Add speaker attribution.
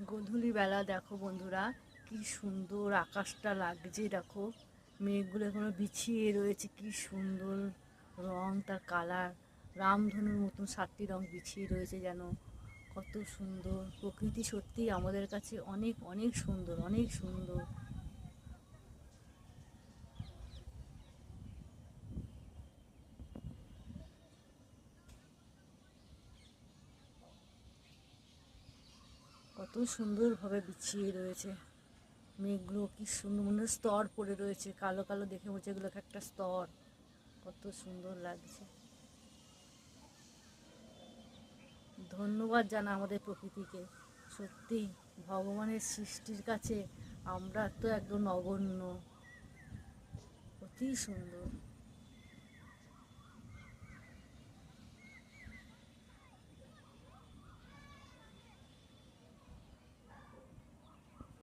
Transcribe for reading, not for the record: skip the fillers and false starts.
Speaker 1: গোধূলি বেলা দেখো বন্ধুরা, কি সুন্দর আকাশটা লাগছে। দেখো মেঘগুলো এখনো বিছিয়ে রয়েছে, কি সুন্দর রং, তার কালার রামধনুর মতন 7টি রং বিছিয়ে রয়েছে যেন। কত সুন্দর প্রকৃতি, সত্যি আমাদের কাছে অনেক অনেক সুন্দর, অনেক সুন্দর। কত সুন্দরভাবে বিছিয়ে রয়েছে মেঘগুলো, কি সুন্দর, মনে হয় স্তর পড়ে রয়েছে, কালো কালো দেখে মনে হচ্ছে এগুলোকে একটা স্তর। কত সুন্দর লাগছে। ধন্যবাদ জানা আমাদের প্রকৃতিকে। সত্যি ভগবানের সৃষ্টির কাছে আমরা তো একদম নগণ্য। অতি সুন্দর।